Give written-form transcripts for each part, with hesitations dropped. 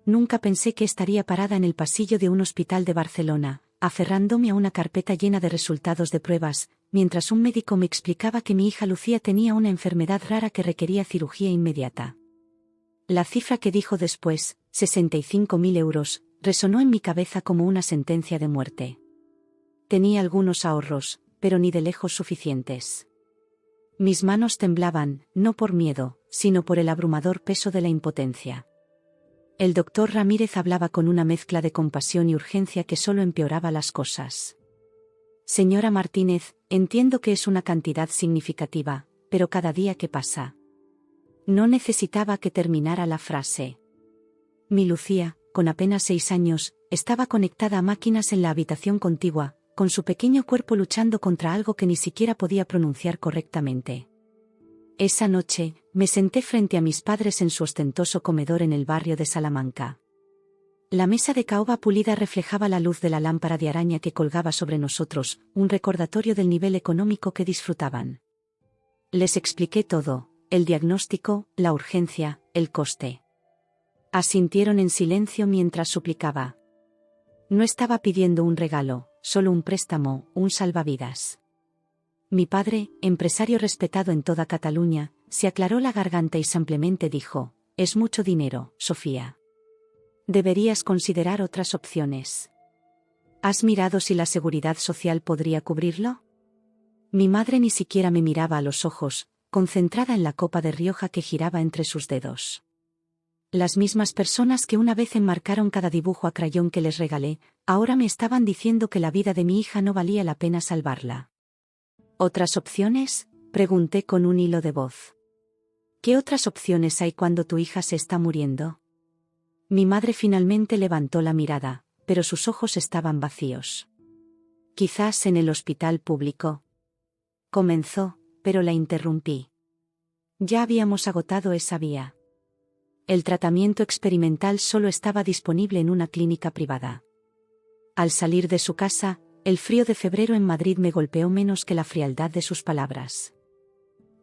nunca pensé que estaría parada en el pasillo de un hospital de Barcelona, aferrándome a una carpeta llena de resultados de pruebas, mientras un médico me explicaba que mi hija Lucía tenía una enfermedad rara que requería cirugía inmediata. La cifra que dijo después, 65.000 euros, resonó en mi cabeza como una sentencia de muerte. Tenía algunos ahorros, pero ni de lejos suficientes. Mis manos temblaban, no por miedo, sino por el abrumador peso de la impotencia. El doctor Ramírez hablaba con una mezcla de compasión y urgencia que solo empeoraba las cosas. Señora Martínez, entiendo que es una cantidad significativa, pero cada día que pasa. No necesitaba que terminara la frase. Mi Lucía, con apenas 6 años, estaba conectada a máquinas en la habitación contigua, con su pequeño cuerpo luchando contra algo que ni siquiera podía pronunciar correctamente. Esa noche, me senté frente a mis padres en su ostentoso comedor en el barrio de Salamanca. La mesa de caoba pulida reflejaba la luz de la lámpara de araña que colgaba sobre nosotros, un recordatorio del nivel económico que disfrutaban. Les expliqué todo, el diagnóstico, la urgencia, el coste. Asintieron en silencio mientras suplicaba. No estaba pidiendo un regalo, solo un préstamo, un salvavidas. Mi padre, empresario respetado en toda Cataluña, se aclaró la garganta y simplemente dijo: «Es mucho dinero, Sofía. Deberías considerar otras opciones. ¿Has mirado si la seguridad social podría cubrirlo?». Mi madre ni siquiera me miraba a los ojos, concentrada en la copa de Rioja que giraba entre sus dedos. Las mismas personas que una vez enmarcaron cada dibujo a crayón que les regalé, ahora me estaban diciendo que la vida de mi hija no valía la pena salvarla. ¿Otras opciones?, pregunté con un hilo de voz. ¿Qué otras opciones hay cuando tu hija se está muriendo? Mi madre finalmente levantó la mirada, pero sus ojos estaban vacíos. Quizás en el hospital público. Comenzó, pero la interrumpí. Ya habíamos agotado esa vía. El tratamiento experimental solo estaba disponible en una clínica privada. Al salir de su casa, el frío de febrero en Madrid me golpeó menos que la frialdad de sus palabras.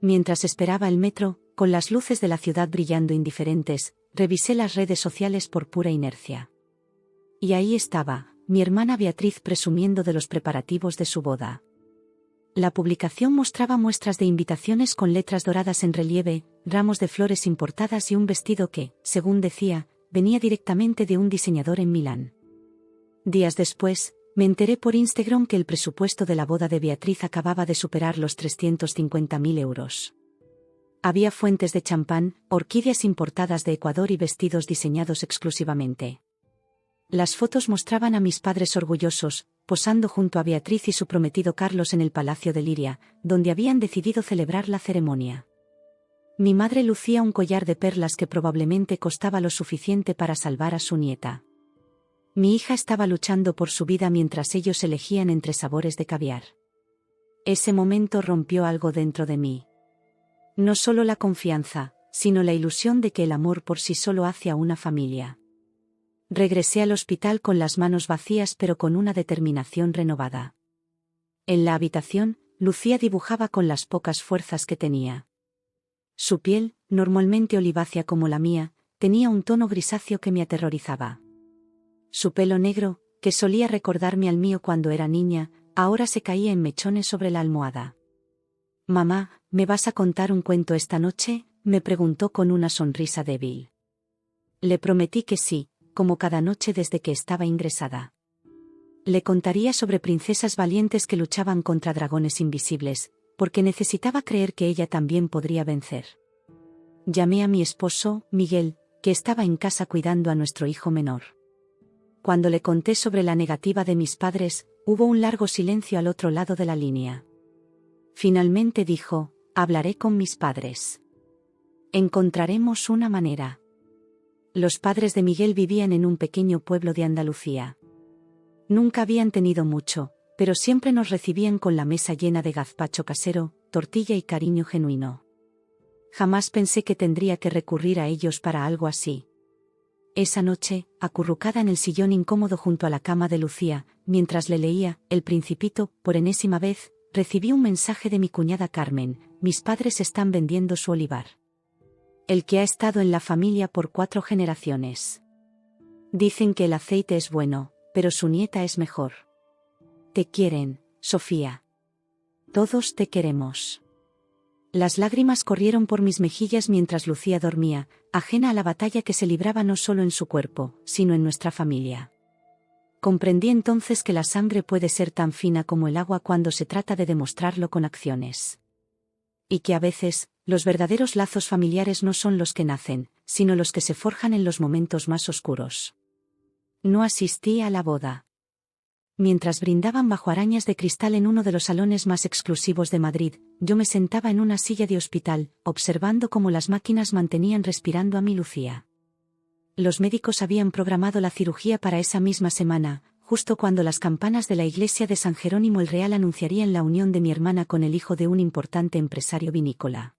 Mientras esperaba el metro, con las luces de la ciudad brillando indiferentes, revisé las redes sociales por pura inercia. Y ahí estaba, mi hermana Beatriz presumiendo de los preparativos de su boda. La publicación mostraba muestras de invitaciones con letras doradas en relieve, ramos de flores importadas y un vestido que, según decía, venía directamente de un diseñador en Milán. Días después, me enteré por Instagram que el presupuesto de la boda de Beatriz acababa de superar los 350.000 euros. Había fuentes de champán, orquídeas importadas de Ecuador y vestidos diseñados exclusivamente. Las fotos mostraban a mis padres orgullosos, posando junto a Beatriz y su prometido Carlos en el Palacio de Liria, donde habían decidido celebrar la ceremonia. Mi madre lucía un collar de perlas que probablemente costaba lo suficiente para salvar a su nieta. Mi hija estaba luchando por su vida mientras ellos elegían entre sabores de caviar. Ese momento rompió algo dentro de mí. No solo la confianza, sino la ilusión de que el amor por sí solo hace a una familia. Regresé al hospital con las manos vacías pero con una determinación renovada. En la habitación, Lucía dibujaba con las pocas fuerzas que tenía. Su piel, normalmente olivácea como la mía, tenía un tono grisáceo que me aterrorizaba. Su pelo negro, que solía recordarme al mío cuando era niña, ahora se caía en mechones sobre la almohada. «Mamá, ¿me vas a contar un cuento esta noche?», me preguntó con una sonrisa débil. Le prometí que sí, como cada noche desde que estaba ingresada. Le contaría sobre princesas valientes que luchaban contra dragones invisibles, porque necesitaba creer que ella también podría vencer. Llamé a mi esposo, Miguel, que estaba en casa cuidando a nuestro hijo menor. Cuando le conté sobre la negativa de mis padres, hubo un largo silencio al otro lado de la línea. Finalmente dijo: «Hablaré con mis padres. Encontraremos una manera». Los padres de Miguel vivían en un pequeño pueblo de Andalucía. Nunca habían tenido mucho, pero siempre nos recibían con la mesa llena de gazpacho casero, tortilla y cariño genuino. Jamás pensé que tendría que recurrir a ellos para algo así. Esa noche, acurrucada en el sillón incómodo junto a la cama de Lucía, mientras le leía El Principito, por enésima vez, recibí un mensaje de mi cuñada Carmen: «Mis padres están vendiendo su olivar. El que ha estado en la familia por 4 generaciones. Dicen que el aceite es bueno, pero su nieta es mejor. Te quieren, Sofía. Todos te queremos. Las lágrimas corrieron por mis mejillas mientras Lucía dormía, ajena a la batalla que se libraba no solo en su cuerpo, sino en nuestra familia. Comprendí entonces que la sangre puede ser tan fina como el agua cuando se trata de demostrarlo con acciones. Y que a veces, los verdaderos lazos familiares no son los que nacen, sino los que se forjan en los momentos más oscuros. No asistí a la boda. Mientras brindaban bajo arañas de cristal en uno de los salones más exclusivos de Madrid, yo me sentaba en una silla de hospital, observando cómo las máquinas mantenían respirando a mi Lucía. Los médicos habían programado la cirugía para esa misma semana, justo cuando las campanas de la iglesia de San Jerónimo el Real anunciarían la unión de mi hermana con el hijo de un importante empresario vinícola.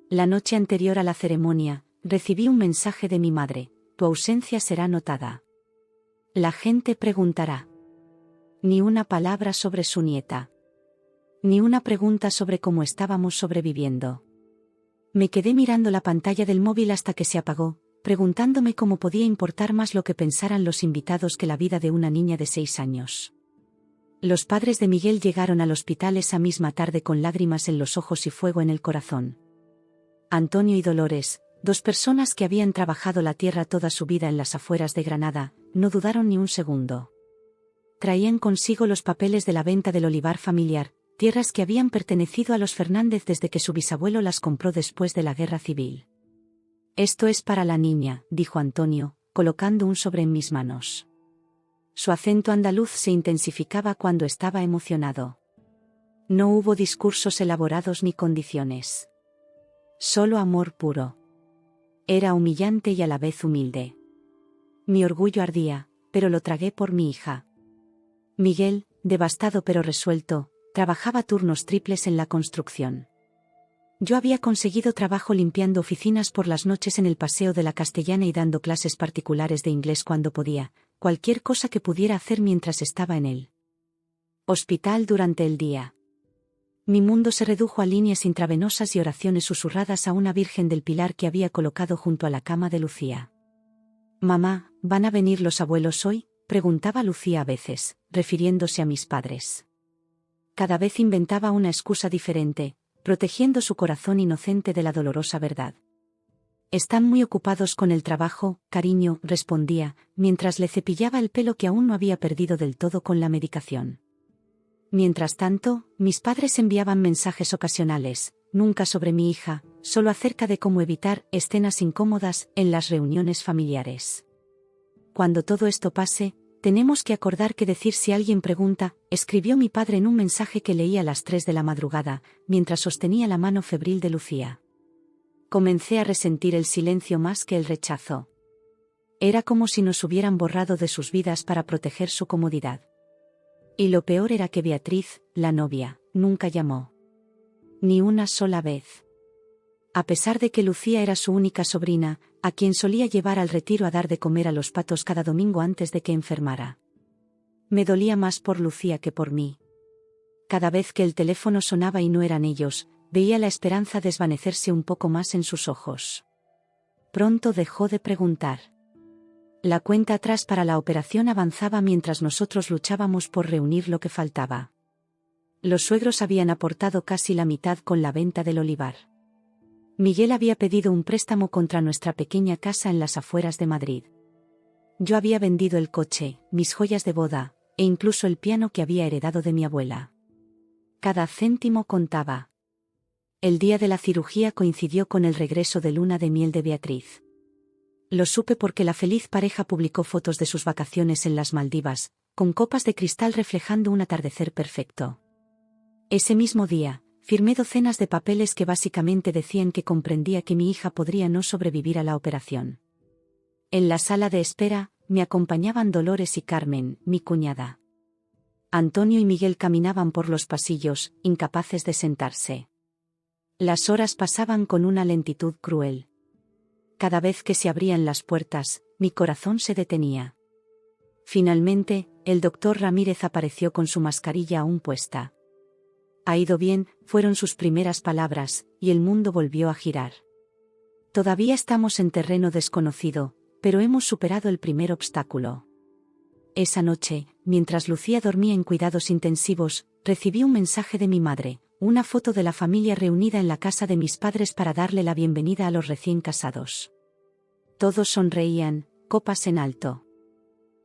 La noche anterior a la ceremonia, recibí un mensaje de mi madre: tu ausencia será notada. La gente preguntará. Ni una palabra sobre su nieta. Ni una pregunta sobre cómo estábamos sobreviviendo. Me quedé mirando la pantalla del móvil hasta que se apagó, preguntándome cómo podía importar más lo que pensaran los invitados que la vida de una niña de 6 años. Los padres de Miguel llegaron al hospital esa misma tarde con lágrimas en los ojos y fuego en el corazón. Antonio y Dolores, 2 personas que habían trabajado la tierra toda su vida en las afueras de Granada, no dudaron ni un segundo. Traían consigo los papeles de la venta del olivar familiar, tierras que habían pertenecido a los Fernández desde que su bisabuelo las compró después de la Guerra Civil. Esto es para la niña, dijo Antonio, colocando un sobre en mis manos. Su acento andaluz se intensificaba cuando estaba emocionado. No hubo discursos elaborados ni condiciones. Solo amor puro. Era humillante y a la vez humilde. Mi orgullo ardía, pero lo tragué por mi hija. Miguel, devastado pero resuelto, trabajaba turnos triples en la construcción. Yo había conseguido trabajo limpiando oficinas por las noches en el Paseo de la Castellana y dando clases particulares de inglés cuando podía, cualquier cosa que pudiera hacer mientras estaba en el hospital durante el día. Mi mundo se redujo a líneas intravenosas y oraciones susurradas a una Virgen del Pilar que había colocado junto a la cama de Lucía. «Mamá, ¿van a venir los abuelos hoy?», preguntaba Lucía a veces, refiriéndose a mis padres. Cada vez inventaba una excusa diferente, protegiendo su corazón inocente de la dolorosa verdad. «Están muy ocupados con el trabajo, cariño», respondía, mientras le cepillaba el pelo que aún no había perdido del todo con la medicación. Mientras tanto, mis padres enviaban mensajes ocasionales, nunca sobre mi hija, solo acerca de cómo evitar escenas incómodas en las reuniones familiares. «Cuando todo esto pase, tenemos que acordar qué decir si alguien pregunta», escribió mi padre en un mensaje que leí a las 3 de la madrugada, mientras sostenía la mano febril de Lucía. Comencé a resentir el silencio más que el rechazo. Era como si nos hubieran borrado de sus vidas para proteger su comodidad. Y lo peor era que Beatriz, la novia, nunca llamó. Ni una sola vez. A pesar de que Lucía era su única sobrina, a quien solía llevar al retiro a dar de comer a los patos cada domingo antes de que enfermara. Me dolía más por Lucía que por mí. Cada vez que el teléfono sonaba y no eran ellos, veía la esperanza desvanecerse un poco más en sus ojos. Pronto dejó de preguntar. La cuenta atrás para la operación avanzaba mientras nosotros luchábamos por reunir lo que faltaba. Los suegros habían aportado casi la mitad con la venta del olivar. Miguel había pedido un préstamo contra nuestra pequeña casa en las afueras de Madrid. Yo había vendido el coche, mis joyas de boda, e incluso el piano que había heredado de mi abuela. Cada céntimo contaba. El día de la cirugía coincidió con el regreso de luna de miel de Beatriz. Lo supe porque la feliz pareja publicó fotos de sus vacaciones en las Maldivas, con copas de cristal reflejando un atardecer perfecto. Ese mismo día, firmé docenas de papeles que básicamente decían que comprendía que mi hija podría no sobrevivir a la operación. En la sala de espera, me acompañaban Dolores y Carmen, mi cuñada. Antonio y Miguel caminaban por los pasillos, incapaces de sentarse. Las horas pasaban con una lentitud cruel. Cada vez que se abrían las puertas, mi corazón se detenía. Finalmente, el doctor Ramírez apareció con su mascarilla aún puesta. «Ha ido bien», fueron sus primeras palabras, y el mundo volvió a girar. «Todavía estamos en terreno desconocido», pero hemos superado el primer obstáculo. Esa noche, mientras Lucía dormía en cuidados intensivos, recibí un mensaje de mi madre, una foto de la familia reunida en la casa de mis padres para darle la bienvenida a los recién casados. Todos sonreían, copas en alto.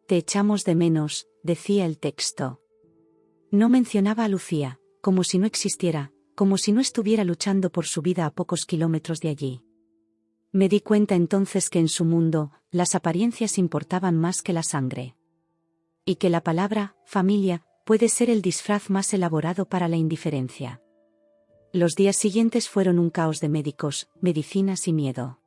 Te echamos de menos, decía el texto. No mencionaba a Lucía, como si no existiera, como si no estuviera luchando por su vida a pocos kilómetros de allí. Me di cuenta entonces que en su mundo, las apariencias importaban más que la sangre. Y que la palabra, familia, puede ser el disfraz más elaborado para la indiferencia. Los días siguientes fueron un caos de médicos, medicinas y miedo.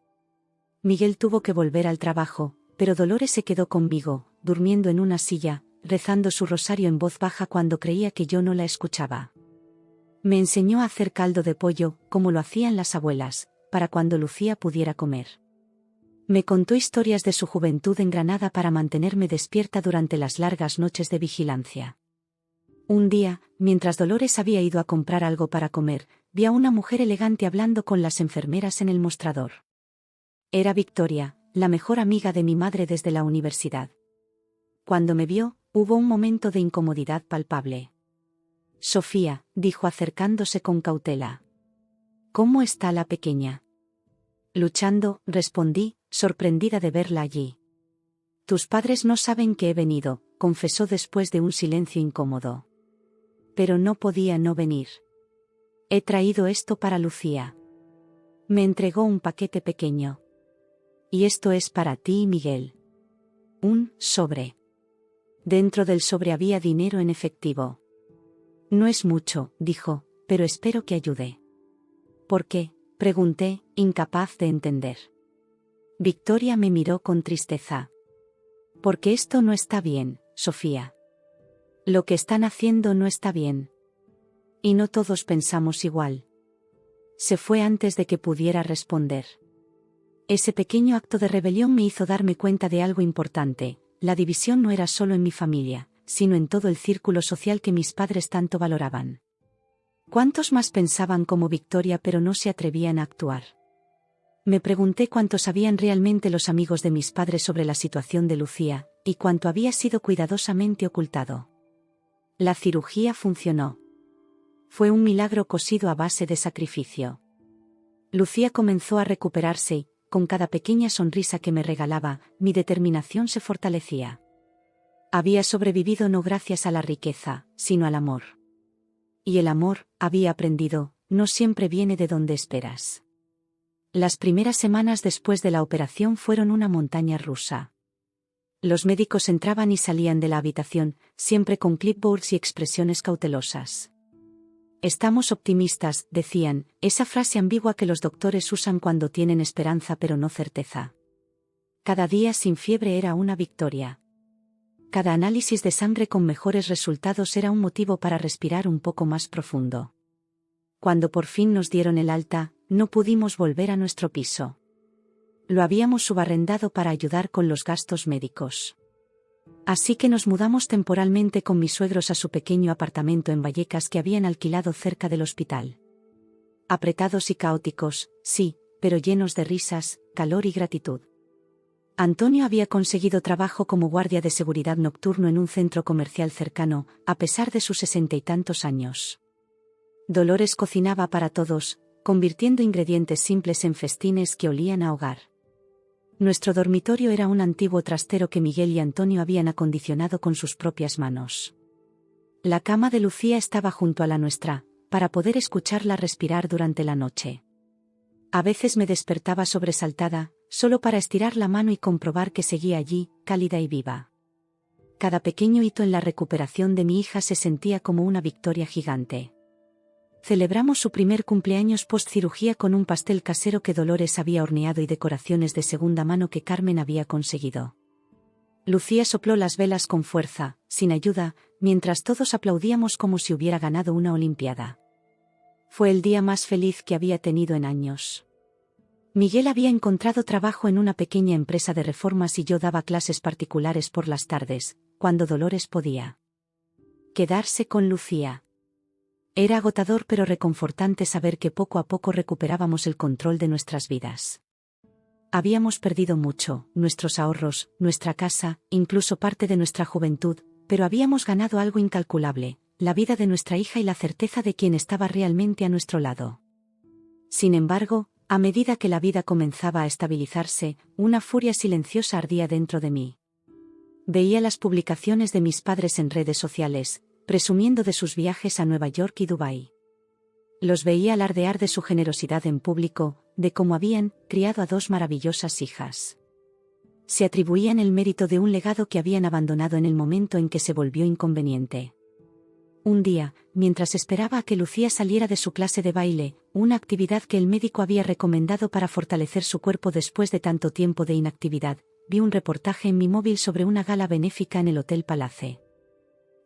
Miguel tuvo que volver al trabajo, pero Dolores se quedó conmigo, durmiendo en una silla, rezando su rosario en voz baja cuando creía que yo no la escuchaba. Me enseñó a hacer caldo de pollo, como lo hacían las abuelas, para cuando Lucía pudiera comer. Me contó historias de su juventud en Granada para mantenerme despierta durante las largas noches de vigilancia. Un día, mientras Dolores había ido a comprar algo para comer, vi a una mujer elegante hablando con las enfermeras en el mostrador. Era Victoria, la mejor amiga de mi madre desde la universidad. Cuando me vio, hubo un momento de incomodidad palpable. Sofía, dijo acercándose con cautela. ¿Cómo está la pequeña? Luchando, respondí, sorprendida de verla allí. Tus padres no saben que he venido, confesó después de un silencio incómodo. Pero no podía no venir. He traído esto para Lucía. Me entregó un paquete pequeño. Y esto es para ti y Miguel. Un sobre. Dentro del sobre había dinero en efectivo. No es mucho, dijo, pero espero que ayude. ¿Por qué?, pregunté, incapaz de entender. Victoria me miró con tristeza. Porque esto no está bien, Sofía. Lo que están haciendo no está bien. Y no todos pensamos igual. Se fue antes de que pudiera responder. Ese pequeño acto de rebelión me hizo darme cuenta de algo importante: la división no era solo en mi familia, sino en todo el círculo social que mis padres tanto valoraban. ¿Cuántos más pensaban como Victoria pero no se atrevían a actuar? Me pregunté cuánto sabían realmente los amigos de mis padres sobre la situación de Lucía, y cuánto había sido cuidadosamente ocultado. La cirugía funcionó. Fue un milagro cosido a base de sacrificio. Lucía comenzó a recuperarse y, con cada pequeña sonrisa que me regalaba, mi determinación se fortalecía. Había sobrevivido no gracias a la riqueza, sino al amor. Y el amor, había aprendido, no siempre viene de donde esperas. Las primeras semanas después de la operación fueron una montaña rusa. Los médicos entraban y salían de la habitación, siempre con clipboards y expresiones cautelosas. Estamos optimistas, decían, esa frase ambigua que los doctores usan cuando tienen esperanza pero no certeza. Cada día sin fiebre era una victoria. Cada análisis de sangre con mejores resultados era un motivo para respirar un poco más profundo. Cuando por fin nos dieron el alta, no pudimos volver a nuestro piso. Lo habíamos subarrendado para ayudar con los gastos médicos. Así que nos mudamos temporalmente con mis suegros a su pequeño apartamento en Vallecas que habían alquilado cerca del hospital. Apretados y caóticos, sí, pero llenos de risas, calor y gratitud. Antonio había conseguido trabajo como guardia de seguridad nocturno en un centro comercial cercano, a pesar de sus 60 y tantos años. Dolores cocinaba para todos, convirtiendo ingredientes simples en festines que olían a hogar. Nuestro dormitorio era un antiguo trastero que Miguel y Antonio habían acondicionado con sus propias manos. La cama de Lucía estaba junto a la nuestra, para poder escucharla respirar durante la noche. A veces me despertaba sobresaltada, solo para estirar la mano y comprobar que seguía allí, cálida y viva. Cada pequeño hito en la recuperación de mi hija se sentía como una victoria gigante. Celebramos su primer cumpleaños post-cirugía con un pastel casero que Dolores había horneado y decoraciones de segunda mano que Carmen había conseguido. Lucía sopló las velas con fuerza, sin ayuda, mientras todos aplaudíamos como si hubiera ganado una olimpiada. Fue el día más feliz que había tenido en años. Miguel había encontrado trabajo en una pequeña empresa de reformas y yo daba clases particulares por las tardes, cuando Dolores podía quedarse con Lucía. Era agotador pero reconfortante saber que poco a poco recuperábamos el control de nuestras vidas. Habíamos perdido mucho, nuestros ahorros, nuestra casa, incluso parte de nuestra juventud, pero habíamos ganado algo incalculable, la vida de nuestra hija y la certeza de quién estaba realmente a nuestro lado. Sin embargo, a medida que la vida comenzaba a estabilizarse, una furia silenciosa ardía dentro de mí. Veía las publicaciones de mis padres en redes sociales, presumiendo de sus viajes a Nueva York y Dubái. Los veía alardear de su generosidad en público, de cómo habían criado a 2 maravillosas hijas. Se atribuían el mérito de un legado que habían abandonado en el momento en que se volvió inconveniente. Un día, mientras esperaba a que Lucía saliera de su clase de baile, una actividad que el médico había recomendado para fortalecer su cuerpo después de tanto tiempo de inactividad, vi un reportaje en mi móvil sobre una gala benéfica en el Hotel Palace.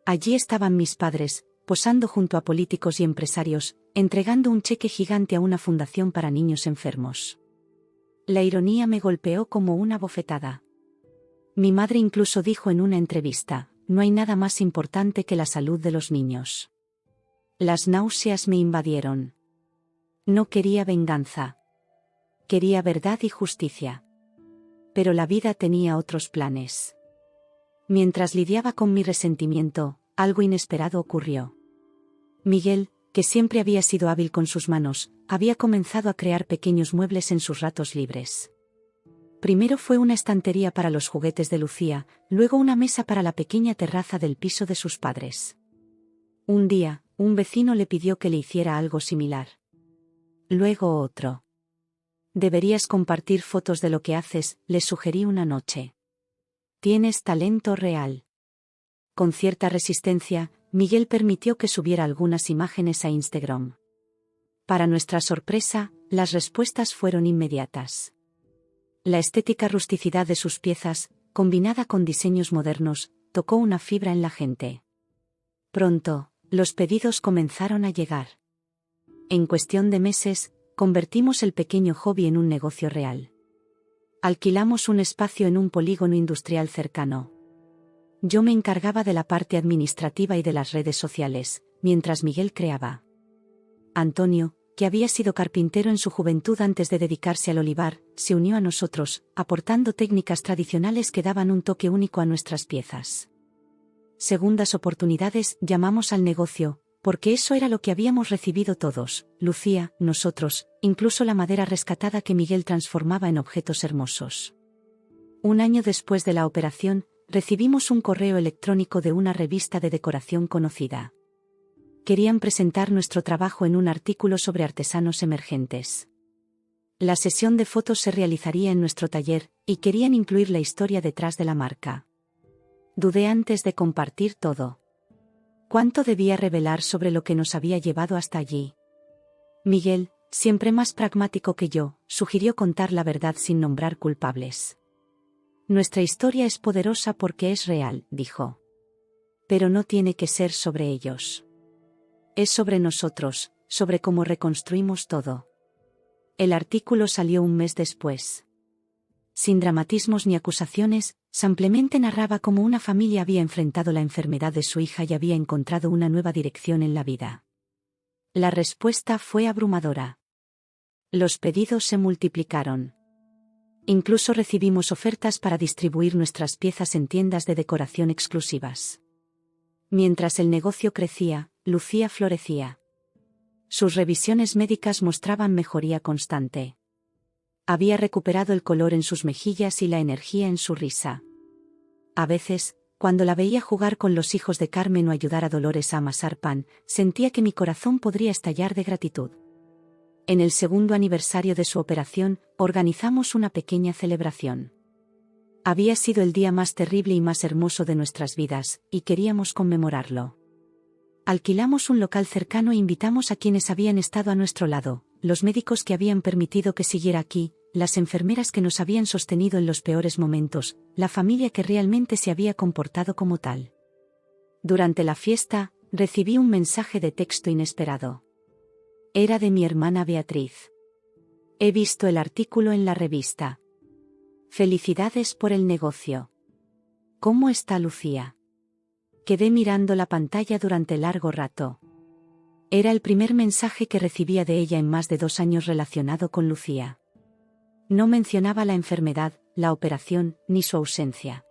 Allí estaban mis padres, posando junto a políticos y empresarios, entregando un cheque gigante a una fundación para niños enfermos. La ironía me golpeó como una bofetada. Mi madre incluso dijo en una entrevista: no hay nada más importante que la salud de los niños. Las náuseas me invadieron. No quería venganza. Quería verdad y justicia. Pero la vida tenía otros planes. Mientras lidiaba con mi resentimiento, algo inesperado ocurrió. Miguel, que siempre había sido hábil con sus manos, había comenzado a crear pequeños muebles en sus ratos libres. Primero fue una estantería para los juguetes de Lucía, luego una mesa para la pequeña terraza del piso de sus padres. Un día, un vecino le pidió que le hiciera algo similar. Luego otro. Deberías compartir fotos de lo que haces, le sugerí una noche. Tienes talento real. Con cierta resistencia, Miguel permitió que subiera algunas imágenes a Instagram. Para nuestra sorpresa, las respuestas fueron inmediatas. La estética rusticidad de sus piezas, combinada con diseños modernos, tocó una fibra en la gente. Pronto, los pedidos comenzaron a llegar. En cuestión de meses, convertimos el pequeño hobby en un negocio real. Alquilamos un espacio en un polígono industrial cercano. Yo me encargaba de la parte administrativa y de las redes sociales, mientras Miguel creaba. Antonio, que había sido carpintero en su juventud antes de dedicarse al olivar, se unió a nosotros, aportando técnicas tradicionales que daban un toque único a nuestras piezas. Segundas oportunidades, llamamos al negocio, porque eso era lo que habíamos recibido todos, Lucía, nosotros, incluso la madera rescatada que Miguel transformaba en objetos hermosos. Un año después de la operación, recibimos un correo electrónico de una revista de decoración conocida. Querían presentar nuestro trabajo en un artículo sobre artesanos emergentes. La sesión de fotos se realizaría en nuestro taller, y querían incluir la historia detrás de la marca. Dudé antes de compartir todo. ¿Cuánto debía revelar sobre lo que nos había llevado hasta allí? Miguel, siempre más pragmático que yo, sugirió contar la verdad sin nombrar culpables. Nuestra historia es poderosa porque es real, dijo. Pero no tiene que ser sobre ellos. Es sobre nosotros, sobre cómo reconstruimos todo. El artículo salió un mes después. Sin dramatismos ni acusaciones, simplemente narraba cómo una familia había enfrentado la enfermedad de su hija y había encontrado una nueva dirección en la vida. La respuesta fue abrumadora. Los pedidos se multiplicaron. Incluso recibimos ofertas para distribuir nuestras piezas en tiendas de decoración exclusivas. Mientras el negocio crecía, Lucía florecía. Sus revisiones médicas mostraban mejoría constante. Había recuperado el color en sus mejillas y la energía en su risa. A veces, cuando la veía jugar con los hijos de Carmen o ayudar a Dolores a amasar pan, sentía que mi corazón podría estallar de gratitud. En el segundo aniversario de su operación, organizamos una pequeña celebración. Había sido el día más terrible y más hermoso de nuestras vidas, y queríamos conmemorarlo. Alquilamos un local cercano e invitamos a quienes habían estado a nuestro lado, los médicos que habían permitido que siguiera aquí, las enfermeras que nos habían sostenido en los peores momentos, la familia que realmente se había comportado como tal. Durante la fiesta, recibí un mensaje de texto inesperado. Era de mi hermana Beatriz. He visto el artículo en la revista. Felicidades por el negocio. ¿Cómo está Lucía? Quedé mirando la pantalla durante largo rato. Era el primer mensaje que recibía de ella en más de 2 años relacionado con Lucía. No mencionaba la enfermedad, la operación, ni su ausencia.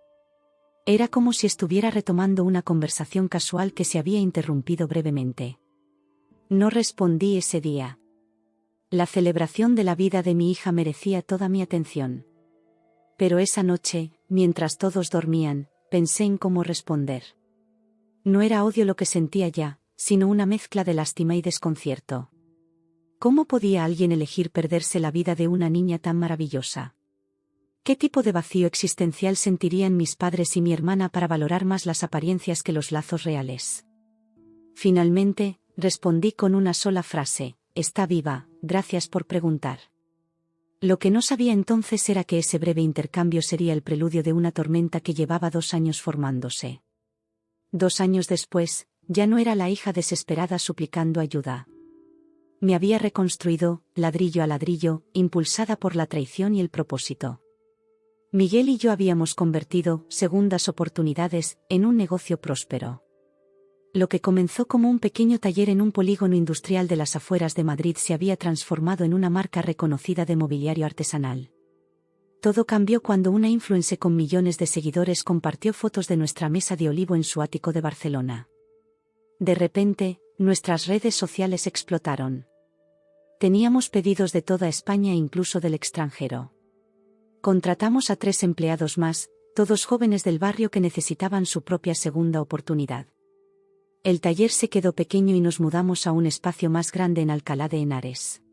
Era como si estuviera retomando una conversación casual que se había interrumpido brevemente. No respondí ese día. La celebración de la vida de mi hija merecía toda mi atención. Pero esa noche, mientras todos dormían, pensé en cómo responder. No era odio lo que sentía ya, sino una mezcla de lástima y desconcierto. ¿Cómo podía alguien elegir perderse la vida de una niña tan maravillosa? ¿Qué tipo de vacío existencial sentirían mis padres y mi hermana para valorar más las apariencias que los lazos reales? Finalmente, respondí con una sola frase: está viva, gracias por preguntar. Lo que no sabía entonces era que ese breve intercambio sería el preludio de una tormenta que llevaba 2 años formándose. 2 años después, ya no era la hija desesperada suplicando ayuda. Me había reconstruido, ladrillo a ladrillo, impulsada por la traición y el propósito. Miguel y yo habíamos convertido segundas oportunidades en un negocio próspero. Lo que comenzó como un pequeño taller en un polígono industrial de las afueras de Madrid se había transformado en una marca reconocida de mobiliario artesanal. Todo cambió cuando una influencer con millones de seguidores compartió fotos de nuestra mesa de olivo en su ático de Barcelona. De repente, nuestras redes sociales explotaron. Teníamos pedidos de toda España e incluso del extranjero. Contratamos a 3 empleados más, todos jóvenes del barrio que necesitaban su propia segunda oportunidad. El taller se quedó pequeño y nos mudamos a un espacio más grande en Alcalá de Henares.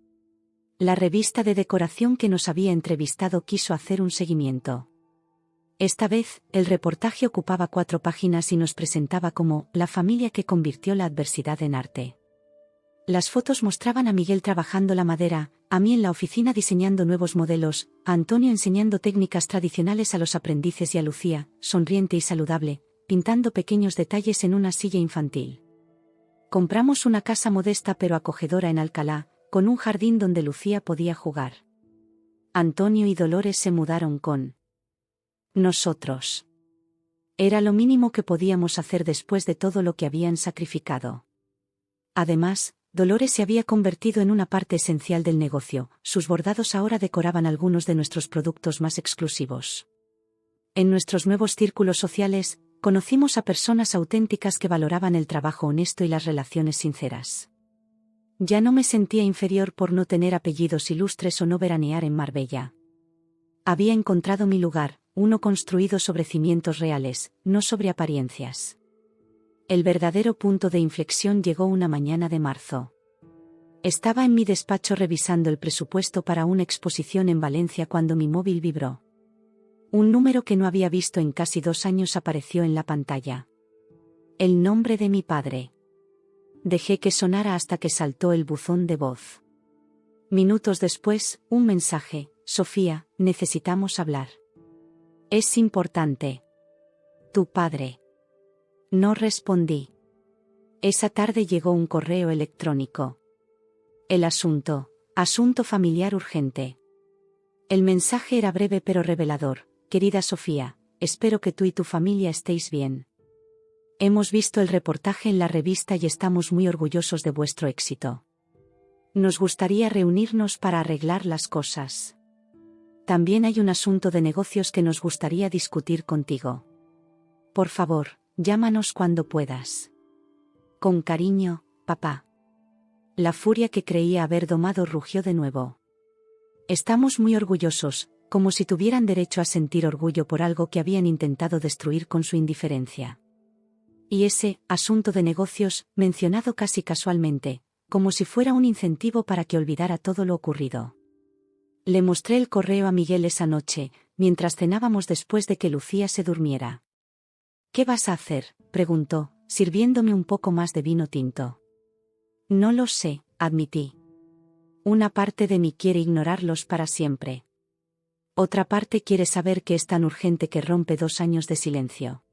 La revista de decoración que nos había entrevistado quiso hacer un seguimiento. Esta vez, el reportaje ocupaba 4 páginas y nos presentaba como la familia que convirtió la adversidad en arte. Las fotos mostraban a Miguel trabajando la madera, a mí en la oficina diseñando nuevos modelos, a Antonio enseñando técnicas tradicionales a los aprendices y a Lucía, sonriente y saludable, pintando pequeños detalles en una silla infantil. Compramos una casa modesta pero acogedora en Alcalá, con un jardín donde Lucía podía jugar. Antonio y Dolores se mudaron con nosotros. Era lo mínimo que podíamos hacer después de todo lo que habían sacrificado. Además, Dolores se había convertido en una parte esencial del negocio, sus bordados ahora decoraban algunos de nuestros productos más exclusivos. En nuestros nuevos círculos sociales, conocimos a personas auténticas que valoraban el trabajo honesto y las relaciones sinceras. Ya no me sentía inferior por no tener apellidos ilustres o no veranear en Marbella. Había encontrado mi lugar, uno construido sobre cimientos reales, no sobre apariencias. El verdadero punto de inflexión llegó una mañana de marzo. Estaba en mi despacho revisando el presupuesto para una exposición en Valencia cuando mi móvil vibró. Un número que no había visto en casi 2 años apareció en la pantalla. El nombre de mi padre. Dejé que sonara hasta que saltó el buzón de voz. Minutos después, un mensaje: Sofía, necesitamos hablar. Es importante. Tu padre. No respondí. Esa tarde llegó un correo electrónico. El asunto familiar urgente. El mensaje era breve pero revelador: querida Sofía, espero que tú y tu familia estéis bien. Hemos visto el reportaje en la revista y estamos muy orgullosos de vuestro éxito. Nos gustaría reunirnos para arreglar las cosas. También hay un asunto de negocios que nos gustaría discutir contigo. Por favor, llámanos cuando puedas. Con cariño, papá. La furia que creía haber domado rugió de nuevo. Estamos muy orgullosos, como si tuvieran derecho a sentir orgullo por algo que habían intentado destruir con su indiferencia. Y ese asunto de negocios, mencionado casi casualmente, como si fuera un incentivo para que olvidara todo lo ocurrido. Le mostré el correo a Miguel esa noche, mientras cenábamos después de que Lucía se durmiera. ¿Qué vas a hacer?, preguntó, sirviéndome un poco más de vino tinto. No lo sé, admití. Una parte de mí quiere ignorarlos para siempre. Otra parte quiere saber que es tan urgente que rompe 2 años de silencio.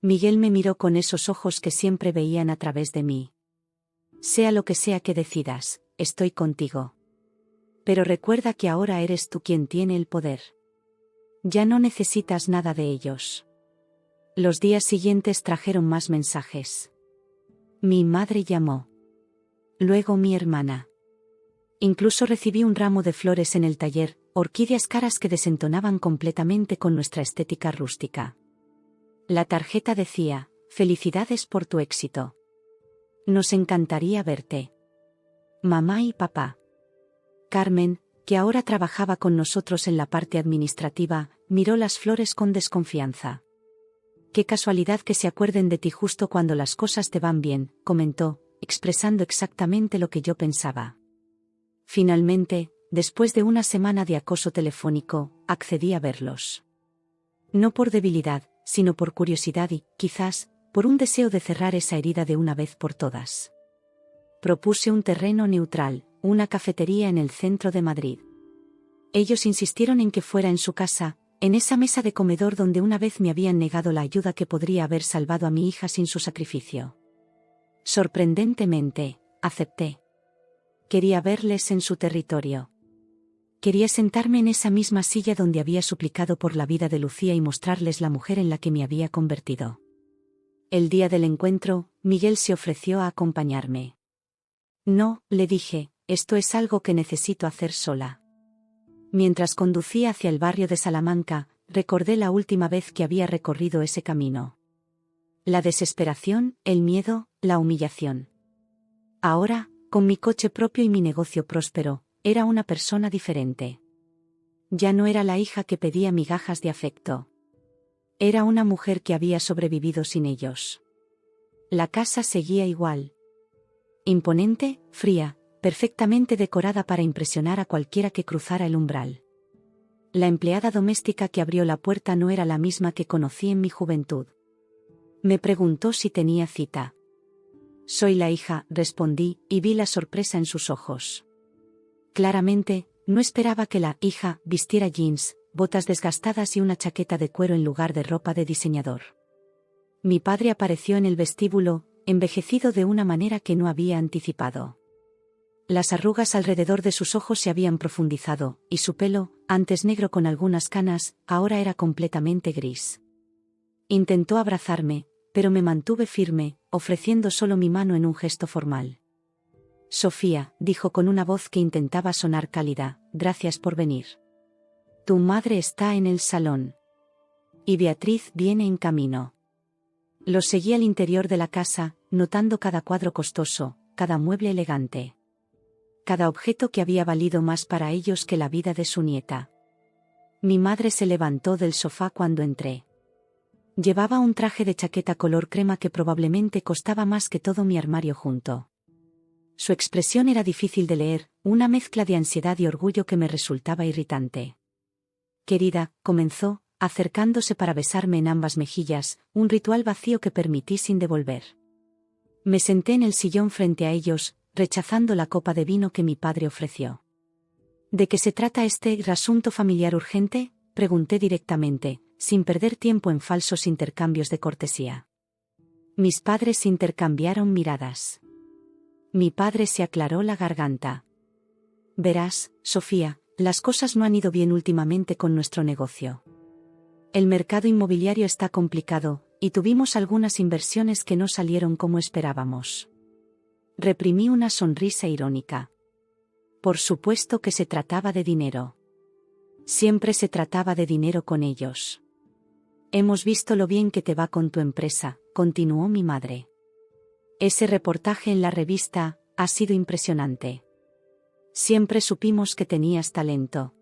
Miguel me miró con esos ojos que siempre veían a través de mí. Sea lo que sea que decidas, estoy contigo. Pero recuerda que ahora eres tú quien tiene el poder. Ya no necesitas nada de ellos. Los días siguientes trajeron más mensajes. Mi madre llamó. Luego mi hermana. Incluso recibí un ramo de flores en el taller, orquídeas caras que desentonaban completamente con nuestra estética rústica. La tarjeta decía: felicidades por tu éxito. Nos encantaría verte. Mamá y papá. Carmen, que ahora trabajaba con nosotros en la parte administrativa, miró las flores con desconfianza. Qué casualidad que se acuerden de ti justo cuando las cosas te van bien, comentó, expresando exactamente lo que yo pensaba. Finalmente, después de una semana de acoso telefónico, accedí a verlos. No por debilidad, sino por curiosidad y, quizás, por un deseo de cerrar esa herida de una vez por todas. Propuse un terreno neutral, una cafetería en el centro de Madrid. Ellos insistieron en que fuera en su casa, en esa mesa de comedor donde una vez me habían negado la ayuda que podría haber salvado a mi hija sin su sacrificio. Sorprendentemente, acepté. Quería verles en su territorio. Quería sentarme en esa misma silla donde había suplicado por la vida de Lucía y mostrarles la mujer en la que me había convertido. El día del encuentro, Miguel se ofreció a acompañarme. No, le dije, esto es algo que necesito hacer sola. Mientras conducía hacia el barrio de Salamanca, recordé la última vez que había recorrido ese camino. La desesperación, el miedo, la humillación. Ahora, con mi coche propio y mi negocio próspero, era una persona diferente. Ya no era la hija que pedía migajas de afecto. Era una mujer que había sobrevivido sin ellos. La casa seguía igual. Imponente, fría, perfectamente decorada para impresionar a cualquiera que cruzara el umbral. La empleada doméstica que abrió la puerta no era la misma que conocí en mi juventud. Me preguntó si tenía cita. Soy la hija, respondí, y vi la sorpresa en sus ojos. Claramente, no esperaba que la hija vistiera jeans, botas desgastadas y una chaqueta de cuero en lugar de ropa de diseñador. Mi padre apareció en el vestíbulo, envejecido de una manera que no había anticipado. Las arrugas alrededor de sus ojos se habían profundizado, y su pelo, antes negro con algunas canas, ahora era completamente gris. Intentó abrazarme, pero me mantuve firme, ofreciendo solo mi mano en un gesto formal. Sofía, dijo con una voz que intentaba sonar cálida, gracias por venir. Tu madre está en el salón. Y Beatriz viene en camino. Los seguí al interior de la casa, notando cada cuadro costoso, cada mueble elegante. Cada objeto que había valido más para ellos que la vida de su nieta. Mi madre se levantó del sofá cuando entré. Llevaba un traje de chaqueta color crema que probablemente costaba más que todo mi armario junto. Su expresión era difícil de leer, una mezcla de ansiedad y orgullo que me resultaba irritante. Querida, comenzó, acercándose para besarme en ambas mejillas, un ritual vacío que permití sin devolver. Me senté en el sillón frente a ellos, rechazando la copa de vino que mi padre ofreció. ¿De qué se trata este asunto familiar urgente?, pregunté directamente, sin perder tiempo en falsos intercambios de cortesía. Mis padres intercambiaron miradas. Mi padre se aclaró la garganta. Verás, Sofía, las cosas no han ido bien últimamente con nuestro negocio. El mercado inmobiliario está complicado, y tuvimos algunas inversiones que no salieron como esperábamos. Reprimí una sonrisa irónica. Por supuesto que se trataba de dinero. Siempre se trataba de dinero con ellos. Hemos visto lo bien que te va con tu empresa, continuó mi madre. Ese reportaje en la revista ha sido impresionante. Siempre supimos que tenías talento.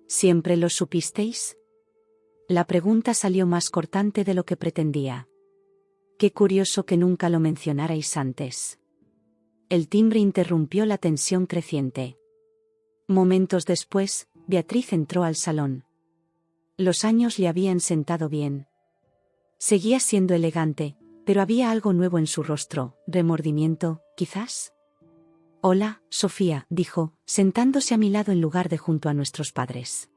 ¿Siempre lo supisteis? La pregunta salió más cortante de lo que pretendía. Qué curioso que nunca lo mencionarais antes. El timbre interrumpió la tensión creciente. Momentos después, Beatriz entró al salón. Los años le habían sentado bien. Seguía siendo elegante, pero había algo nuevo en su rostro, remordimiento, quizás. Hola, Sofía, dijo, sentándose a mi lado en lugar de junto a nuestros padres.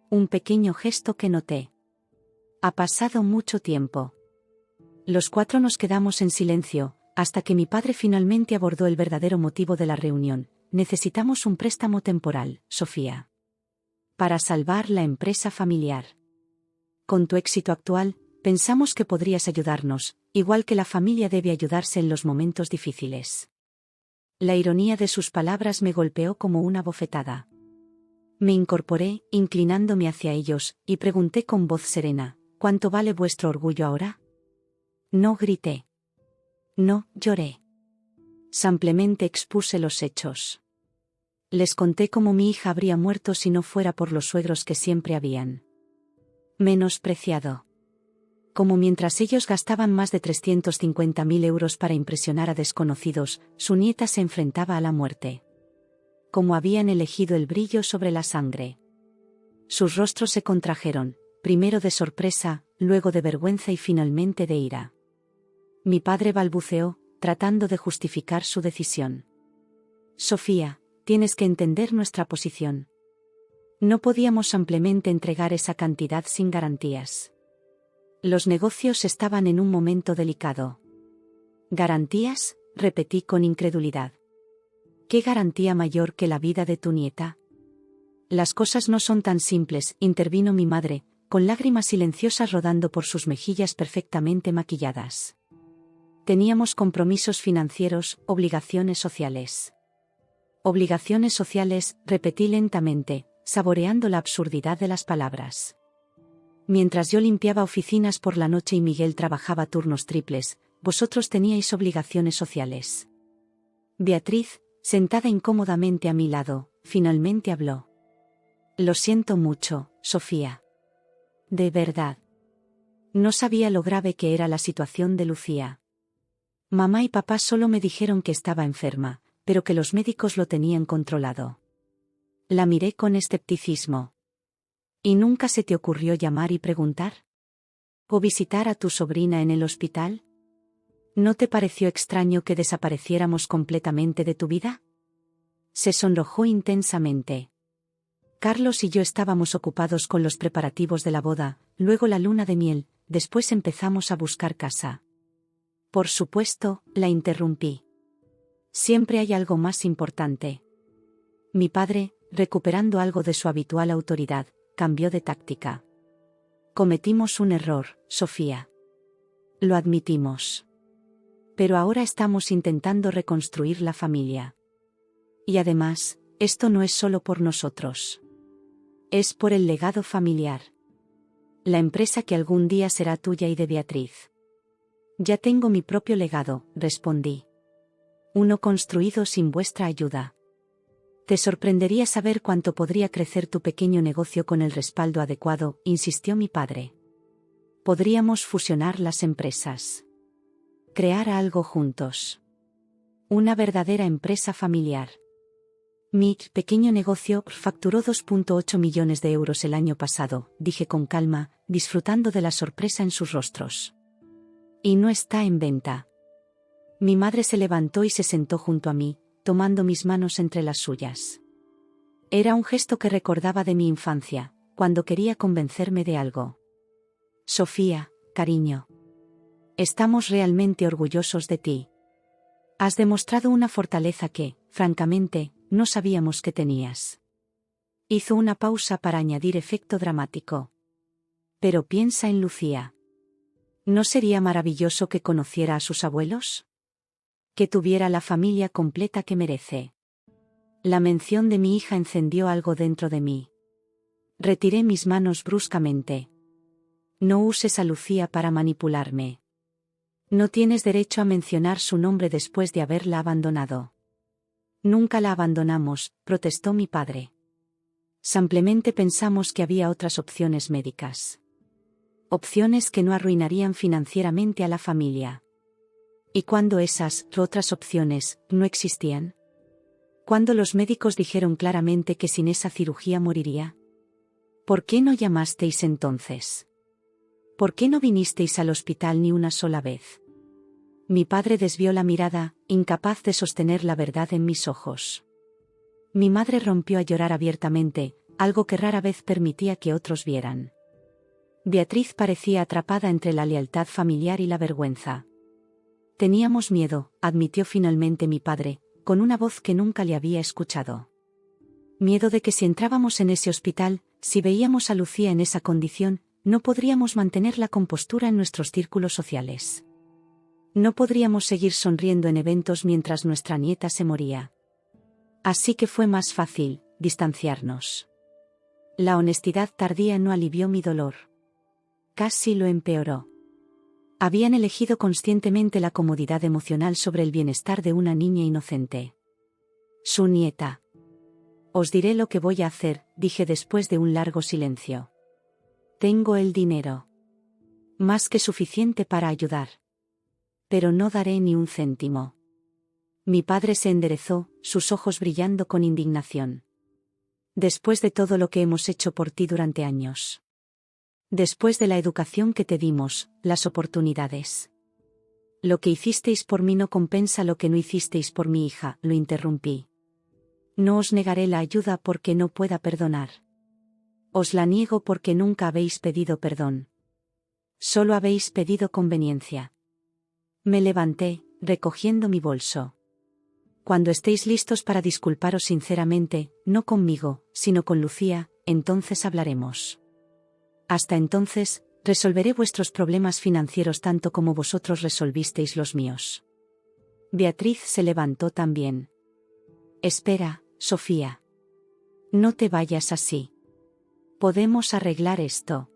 Un pequeño gesto que noté. Ha pasado mucho tiempo. Los cuatro nos quedamos en silencio, hasta que mi padre finalmente abordó el verdadero motivo de la reunión. Necesitamos un préstamo temporal, Sofía. Para salvar la empresa familiar. Con tu éxito actual, pensamos que podrías ayudarnos, igual que la familia debe ayudarse en los momentos difíciles. La ironía de sus palabras me golpeó como una bofetada. Me incorporé, inclinándome hacia ellos, y pregunté con voz serena, ¿cuánto vale vuestro orgullo ahora? No grité. No lloré. Simplemente expuse los hechos. Les conté cómo mi hija habría muerto si no fuera por los suegros que siempre habían menospreciado. Como mientras ellos gastaban más de 350.000 euros para impresionar a desconocidos, su nieta se enfrentaba a la muerte. Como habían elegido el brillo sobre la sangre. Sus rostros se contrajeron, primero de sorpresa, luego de vergüenza y finalmente de ira. Mi padre balbuceó, tratando de justificar su decisión. Sofía, tienes que entender nuestra posición. No podíamos simplemente entregar esa cantidad sin garantías. Los negocios estaban en un momento delicado. ¿Garantías?, repetí con incredulidad. ¿Qué garantía mayor que la vida de tu nieta? Las cosas no son tan simples, intervino mi madre, con lágrimas silenciosas rodando por sus mejillas perfectamente maquilladas. Teníamos compromisos financieros, obligaciones sociales. Obligaciones sociales, repetí lentamente, saboreando la absurdidad de las palabras. Mientras yo limpiaba oficinas por la noche y Miguel trabajaba turnos triples, vosotros teníais obligaciones sociales. Beatriz, sentada incómodamente a mi lado, finalmente habló. Lo siento mucho, Sofía. De verdad. No sabía lo grave que era la situación de Lucía. Mamá y papá solo me dijeron que estaba enferma, pero que los médicos lo tenían controlado. La miré con escepticismo. ¿Y nunca se te ocurrió llamar y preguntar? ¿O visitar a tu sobrina en el hospital? ¿No te pareció extraño que desapareciéramos completamente de tu vida? Se sonrojó intensamente. Carlos y yo estábamos ocupados con los preparativos de la boda, luego la luna de miel, después empezamos a buscar casa. Por supuesto, la interrumpí. Siempre hay algo más importante. Mi padre, recuperando algo de su habitual autoridad, cambió de táctica. Cometimos un error, Sofía. Lo admitimos. Pero ahora estamos intentando reconstruir la familia. Y además, esto no es solo por nosotros. Es por el legado familiar. La empresa que algún día será tuya y de Beatriz. Ya tengo mi propio legado, respondí. Uno construido sin vuestra ayuda. Te sorprendería saber cuánto podría crecer tu pequeño negocio con el respaldo adecuado, insistió mi padre. Podríamos fusionar las empresas. Crear algo juntos. Una verdadera empresa familiar. Mi pequeño negocio facturó 2,8 millones de euros el año pasado, dije con calma, disfrutando de la sorpresa en sus rostros. Y no está en venta. Mi madre se levantó y se sentó junto a mí, tomando mis manos entre las suyas. Era un gesto que recordaba de mi infancia, cuando quería convencerme de algo. Sofía, cariño. Estamos realmente orgullosos de ti. Has demostrado una fortaleza que, francamente, no sabíamos que tenías. Hizo una pausa para añadir efecto dramático. Pero piensa en Lucía. ¿No sería maravilloso que conociera a sus abuelos? Que tuviera la familia completa que merece. La mención de mi hija encendió algo dentro de mí. Retiré mis manos bruscamente. No uses a Lucía para manipularme. No tienes derecho a mencionar su nombre después de haberla abandonado. Nunca la abandonamos, protestó mi padre. Simplemente pensamos que había otras opciones médicas. Opciones que no arruinarían financieramente a la familia. ¿Y cuándo esas otras opciones no existían? ¿Cuándo los médicos dijeron claramente que sin esa cirugía moriría? ¿Por qué no llamasteis entonces? ¿Por qué no vinisteis al hospital ni una sola vez? Mi padre desvió la mirada, incapaz de sostener la verdad en mis ojos. Mi madre rompió a llorar abiertamente, algo que rara vez permitía que otros vieran. Beatriz parecía atrapada entre la lealtad familiar y la vergüenza. Teníamos miedo, admitió finalmente mi padre, con una voz que nunca le había escuchado. Miedo de que si entrábamos en ese hospital, si veíamos a Lucía en esa condición, no podríamos mantener la compostura en nuestros círculos sociales. No podríamos seguir sonriendo en eventos mientras nuestra nieta se moría. Así que fue más fácil distanciarnos. La honestidad tardía no alivió mi dolor. Casi lo empeoró. Habían elegido conscientemente la comodidad emocional sobre el bienestar de una niña inocente. Su nieta. Os diré lo que voy a hacer, dije después de un largo silencio. Tengo el dinero. Más que suficiente para ayudar. Pero no daré ni un céntimo. Mi padre se enderezó, sus ojos brillando con indignación. Después de todo lo que hemos hecho por ti durante años. Después de la educación que te dimos, las oportunidades. Lo que hicisteis por mí no compensa lo que no hicisteis por mi hija, lo interrumpí. No os negaré la ayuda porque no pueda perdonar. Os la niego porque nunca habéis pedido perdón. Solo habéis pedido conveniencia. Me levanté, recogiendo mi bolso. Cuando estéis listos para disculparos sinceramente, no conmigo, sino con Lucía, entonces hablaremos. Hasta entonces, resolveré vuestros problemas financieros tanto como vosotros resolvisteis los míos. Beatriz se levantó también. Espera, Sofía. No te vayas así. Podemos arreglar esto.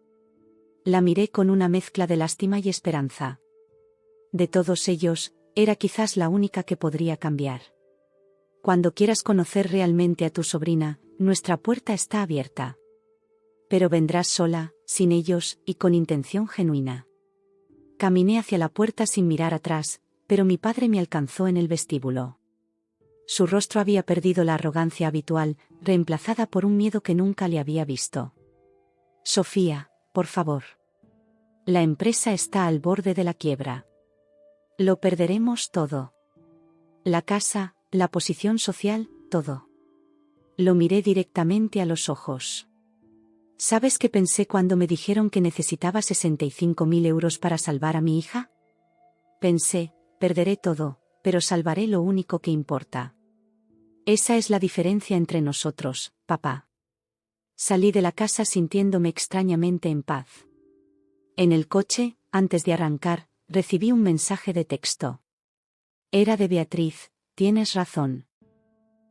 La miré con una mezcla de lástima y esperanza. De todos ellos, era quizás la única que podría cambiar. Cuando quieras conocer realmente a tu sobrina, nuestra puerta está abierta. Pero vendrás sola, sin ellos, y con intención genuina. Caminé hacia la puerta sin mirar atrás, pero mi padre me alcanzó en el vestíbulo. Su rostro había perdido la arrogancia habitual, reemplazada por un miedo que nunca le había visto. Sofía, por favor. La empresa está al borde de la quiebra. Lo perderemos todo. La casa, la posición social, todo. Lo miré directamente a los ojos. ¿Sabes qué pensé cuando me dijeron que necesitaba 65.000 euros para salvar a mi hija? Pensé, perderé todo, pero salvaré lo único que importa. Esa es la diferencia entre nosotros, papá. Salí de la casa sintiéndome extrañamente en paz. En el coche, antes de arrancar, recibí un mensaje de texto. Era de Beatriz, tienes razón.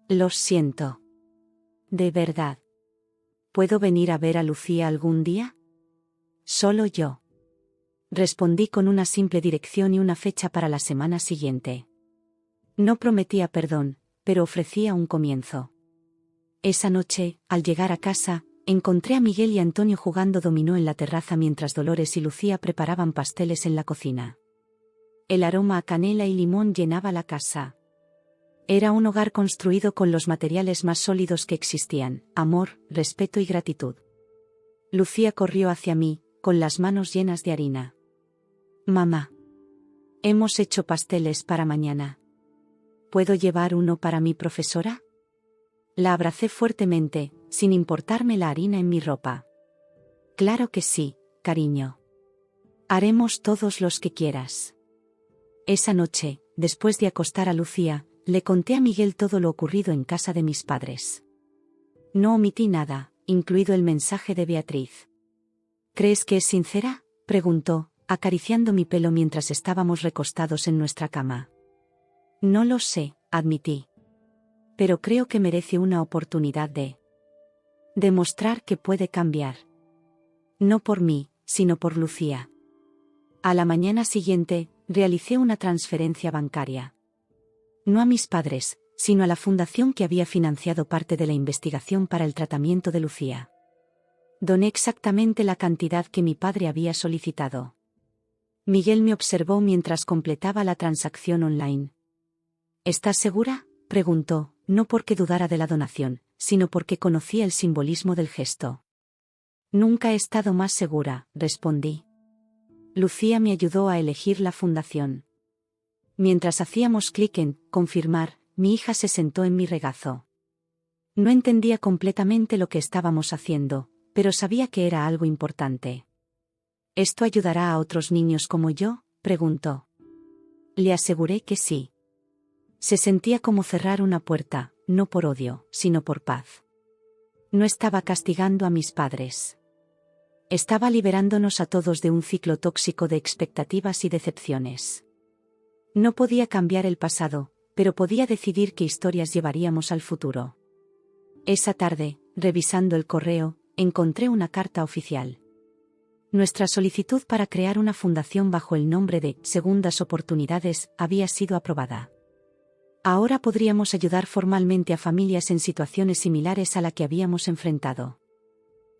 Lo siento. De verdad. ¿Puedo venir a ver a Lucía algún día? Solo yo. Respondí con una simple dirección y una fecha para la semana siguiente. No prometía perdón, pero ofrecía un comienzo. Esa noche, al llegar a casa, encontré a Miguel y Antonio jugando dominó en la terraza mientras Dolores y Lucía preparaban pasteles en la cocina. El aroma a canela y limón llenaba la casa. Era un hogar construido con los materiales más sólidos que existían, amor, respeto y gratitud. Lucía corrió hacia mí, con las manos llenas de harina. Mamá. Hemos hecho pasteles para mañana. ¿Puedo llevar uno para mi profesora? La abracé fuertemente, sin importarme la harina en mi ropa. Claro que sí, cariño. Haremos todos los que quieras. Esa noche, después de acostar a Lucía, le conté a Miguel todo lo ocurrido en casa de mis padres. No omití nada, incluido el mensaje de Beatriz. ¿Crees que es sincera?, preguntó, acariciando mi pelo mientras estábamos recostados en nuestra cama. No lo sé, admití. Pero creo que merece una oportunidad de demostrar que puede cambiar. No por mí, sino por Lucía. A la mañana siguiente, realicé una transferencia bancaria. No a mis padres, sino a la fundación que había financiado parte de la investigación para el tratamiento de Lucía. Doné exactamente la cantidad que mi padre había solicitado. Miguel me observó mientras completaba la transacción online. ¿Estás segura?, preguntó, no porque dudara de la donación, sino porque conocía el simbolismo del gesto. Nunca he estado más segura, respondí. Lucía me ayudó a elegir la fundación. Mientras hacíamos clic en confirmar, mi hija se sentó en mi regazo. No entendía completamente lo que estábamos haciendo, pero sabía que era algo importante. ¿Esto ayudará a otros niños como yo?, preguntó. Le aseguré que sí. Se sentía como cerrar una puerta, no por odio, sino por paz. No estaba castigando a mis padres. Estaba liberándonos a todos de un ciclo tóxico de expectativas y decepciones. No podía cambiar el pasado, pero podía decidir qué historias llevaríamos al futuro. Esa tarde, revisando el correo, encontré una carta oficial. Nuestra solicitud para crear una fundación bajo el nombre de Segundas Oportunidades había sido aprobada. Ahora podríamos ayudar formalmente a familias en situaciones similares a la que habíamos enfrentado.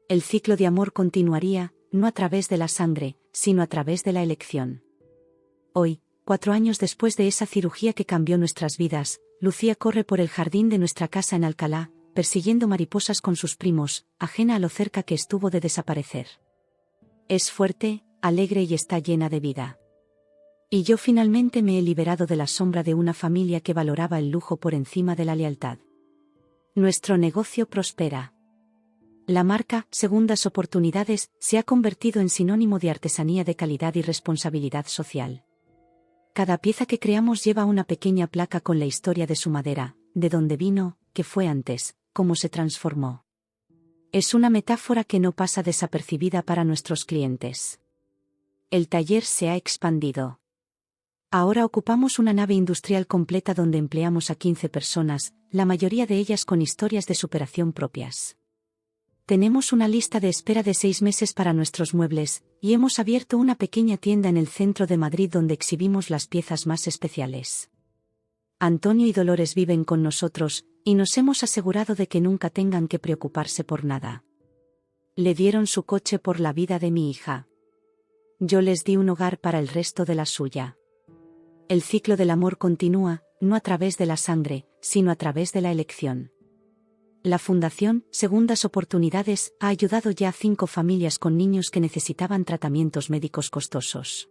El ciclo de amor continuaría, no a través de la sangre, sino a través de la elección. Hoy, 4 años después de esa cirugía que cambió nuestras vidas, Lucía corre por el jardín de nuestra casa en Alcalá, persiguiendo mariposas con sus primos, ajena a lo cerca que estuvo de desaparecer. Es fuerte, alegre y está llena de vida. Y yo finalmente me he liberado de la sombra de una familia que valoraba el lujo por encima de la lealtad. Nuestro negocio prospera. La marca Segundas Oportunidades se ha convertido en sinónimo de artesanía de calidad y responsabilidad social. Cada pieza que creamos lleva una pequeña placa con la historia de su madera, de dónde vino, qué fue antes, cómo se transformó. Es una metáfora que no pasa desapercibida para nuestros clientes. El taller se ha expandido. Ahora ocupamos una nave industrial completa donde empleamos a 15 personas, la mayoría de ellas con historias de superación propias. Tenemos una lista de espera de 6 meses para nuestros muebles, y hemos abierto una pequeña tienda en el centro de Madrid donde exhibimos las piezas más especiales. Antonio y Dolores viven con nosotros, y nos hemos asegurado de que nunca tengan que preocuparse por nada. Le dieron su coche por la vida de mi hija. Yo les di un hogar para el resto de la suya. El ciclo del amor continúa, no a través de la sangre, sino a través de la elección. La Fundación Segundas Oportunidades ha ayudado ya a 5 familias con niños que necesitaban tratamientos médicos costosos.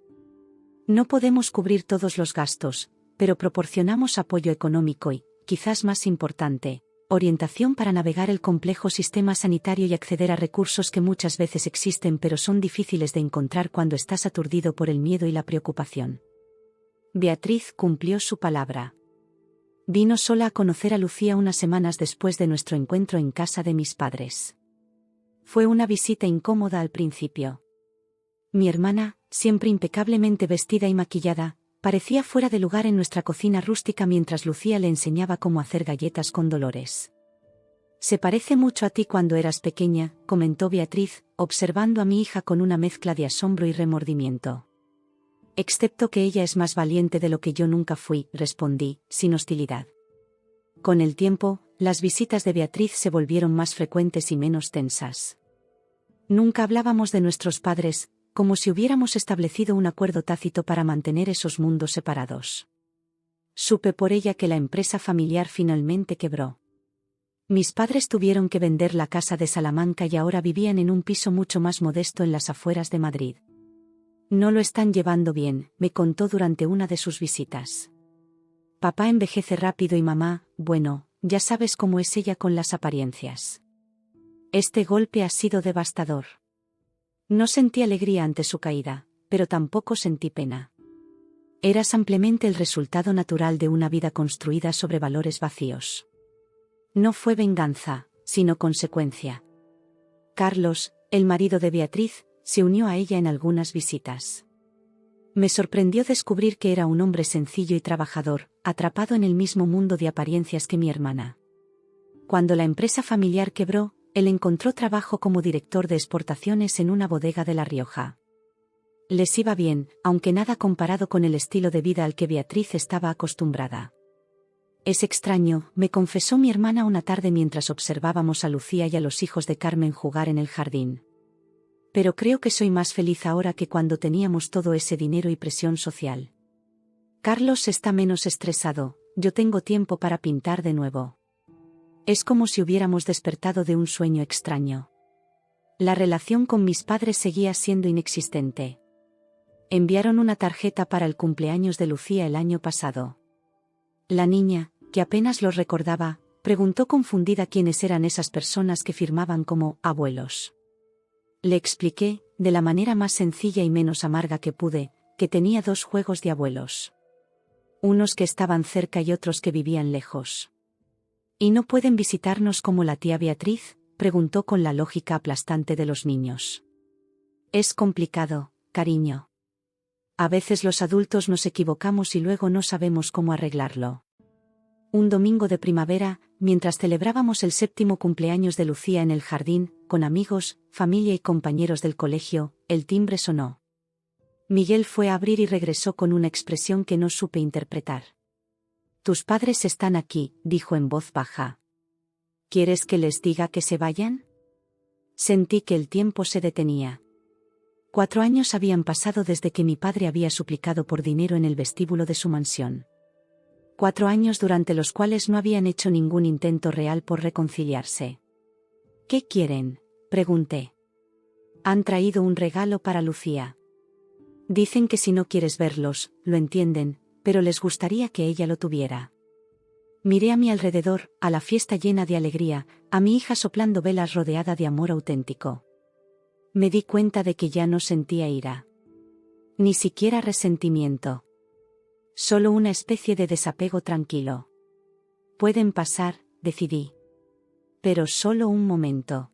No podemos cubrir todos los gastos, pero proporcionamos apoyo económico y, quizás más importante, orientación para navegar el complejo sistema sanitario y acceder a recursos que muchas veces existen pero son difíciles de encontrar cuando estás aturdido por el miedo y la preocupación. Beatriz cumplió su palabra. Vino sola a conocer a Lucía unas semanas después de nuestro encuentro en casa de mis padres. Fue una visita incómoda al principio. Mi hermana, siempre impecablemente vestida y maquillada, parecía fuera de lugar en nuestra cocina rústica mientras Lucía le enseñaba cómo hacer galletas con Dolores. Se parece mucho a ti cuando eras pequeña, comentó Beatriz, observando a mi hija con una mezcla de asombro y remordimiento. Excepto que ella es más valiente de lo que yo nunca fui, respondí, sin hostilidad. Con el tiempo, las visitas de Beatriz se volvieron más frecuentes y menos tensas. Nunca hablábamos de nuestros padres, como si hubiéramos establecido un acuerdo tácito para mantener esos mundos separados. Supe por ella que la empresa familiar finalmente quebró. Mis padres tuvieron que vender la casa de Salamanca y ahora vivían en un piso mucho más modesto en las afueras de Madrid. No lo están llevando bien, me contó durante una de sus visitas. Papá envejece rápido y mamá, bueno, ya sabes cómo es ella con las apariencias. Este golpe ha sido devastador. No sentí alegría ante su caída, pero tampoco sentí pena. Era simplemente el resultado natural de una vida construida sobre valores vacíos. No fue venganza, sino consecuencia. Carlos, el marido de Beatriz, se unió a ella en algunas visitas. Me sorprendió descubrir que era un hombre sencillo y trabajador, atrapado en el mismo mundo de apariencias que mi hermana. Cuando la empresa familiar quebró, él encontró trabajo como director de exportaciones en una bodega de La Rioja. Les iba bien, aunque nada comparado con el estilo de vida al que Beatriz estaba acostumbrada. Es extraño, me confesó mi hermana una tarde mientras observábamos a Lucía y a los hijos de Carmen jugar en el jardín. Pero creo que soy más feliz ahora que cuando teníamos todo ese dinero y presión social. Carlos está menos estresado, yo tengo tiempo para pintar de nuevo. Es como si hubiéramos despertado de un sueño extraño. La relación con mis padres seguía siendo inexistente. Enviaron una tarjeta para el cumpleaños de Lucía el año pasado. La niña, que apenas los recordaba, preguntó confundida quiénes eran esas personas que firmaban como abuelos. Le expliqué, de la manera más sencilla y menos amarga que pude, que tenía 2 juegos de abuelos. Unos que estaban cerca y otros que vivían lejos. ¿Y no pueden visitarnos como la tía Beatriz?, preguntó con la lógica aplastante de los niños. Es complicado, cariño. A veces los adultos nos equivocamos y luego no sabemos cómo arreglarlo. Un domingo de primavera, mientras celebrábamos el 7º cumpleaños de Lucía en el jardín, con amigos, familia y compañeros del colegio, el timbre sonó. Miguel fue a abrir y regresó con una expresión que no supe interpretar. «Tus padres están aquí», dijo en voz baja. «¿Quieres que les diga que se vayan?» Sentí que el tiempo se detenía. 4 años habían pasado desde que mi padre había suplicado por dinero en el vestíbulo de su mansión. 4 años durante los cuales no habían hecho ningún intento real por reconciliarse. «¿Qué quieren?», pregunté. «Han traído un regalo para Lucía. Dicen que si no quieres verlos, lo entienden, pero les gustaría que ella lo tuviera». Miré a mi alrededor, a la fiesta llena de alegría, a mi hija soplando velas rodeada de amor auténtico. Me di cuenta de que ya no sentía ira. Ni siquiera resentimiento. Solo una especie de desapego tranquilo. «Pueden pasar», decidí. Pero solo un momento.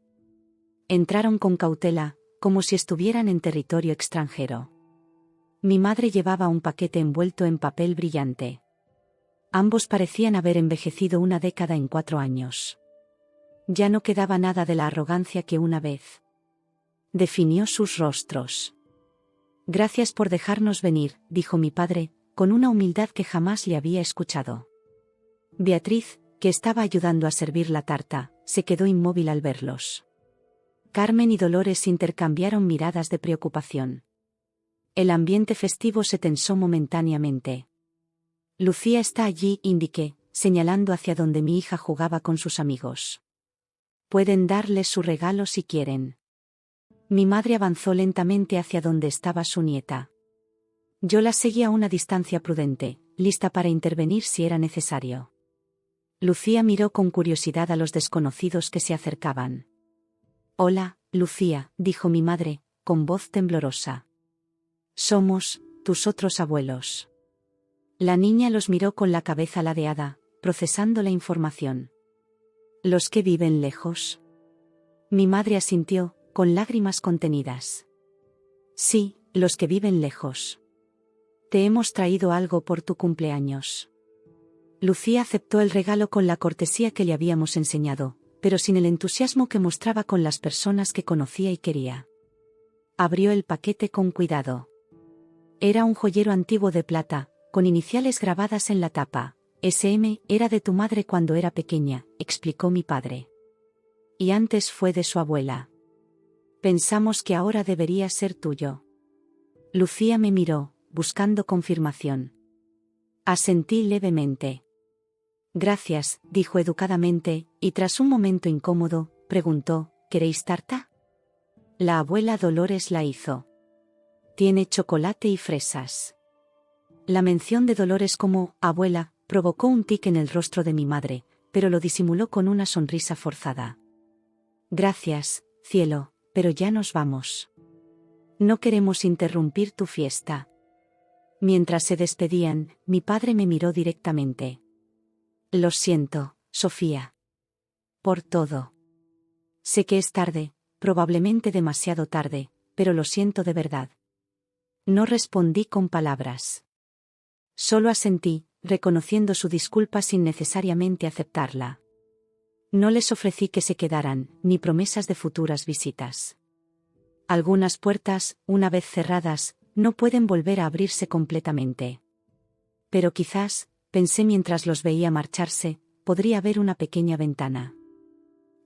Entraron con cautela, como si estuvieran en territorio extranjero. Mi madre llevaba un paquete envuelto en papel brillante. Ambos parecían haber envejecido una década en 4 años. Ya no quedaba nada de la arrogancia que una vez definió sus rostros. «Gracias por dejarnos venir», dijo mi padre, con una humildad que jamás le había escuchado. Beatriz, que estaba ayudando a servir la tarta, se quedó inmóvil al verlos. Carmen y Dolores intercambiaron miradas de preocupación. El ambiente festivo se tensó momentáneamente. «Lucía está allí», indiqué, señalando hacia donde mi hija jugaba con sus amigos. «Pueden darles su regalo si quieren». Mi madre avanzó lentamente hacia donde estaba su nieta. Yo la seguí a una distancia prudente, lista para intervenir si era necesario. Lucía miró con curiosidad a los desconocidos que se acercaban. «Hola, Lucía», dijo mi madre, con voz temblorosa. «Somos tus otros abuelos». La niña los miró con la cabeza ladeada, procesando la información. «¿Los que viven lejos?». Mi madre asintió, con lágrimas contenidas. «Sí, los que viven lejos. Te hemos traído algo por tu cumpleaños». Lucía aceptó el regalo con la cortesía que le habíamos enseñado, pero sin el entusiasmo que mostraba con las personas que conocía y quería. Abrió el paquete con cuidado. Era un joyero antiguo de plata, con iniciales grabadas en la tapa. «SM, era de tu madre cuando era pequeña», explicó mi padre. «Y antes fue de su abuela. Pensamos que ahora debería ser tuyo». Lucía me miró, buscando confirmación. Asentí levemente. «Gracias», dijo educadamente, y tras un momento incómodo, preguntó: «¿Queréis tarta?». La abuela Dolores la hizo. «Tiene chocolate y fresas». La mención de Dolores como «abuela» provocó un tic en el rostro de mi madre, pero lo disimuló con una sonrisa forzada. «Gracias, cielo, pero ya nos vamos. No queremos interrumpir tu fiesta». Mientras se despedían, mi padre me miró directamente. «Lo siento, Sofía. Por todo. Sé que es tarde, probablemente demasiado tarde, pero lo siento de verdad». No respondí con palabras. Solo asentí, reconociendo su disculpa sin necesariamente aceptarla. No les ofrecí que se quedaran, ni promesas de futuras visitas. Algunas puertas, una vez cerradas, no pueden volver a abrirse completamente. Pero quizás, pensé mientras los veía marcharse, podría haber una pequeña ventana.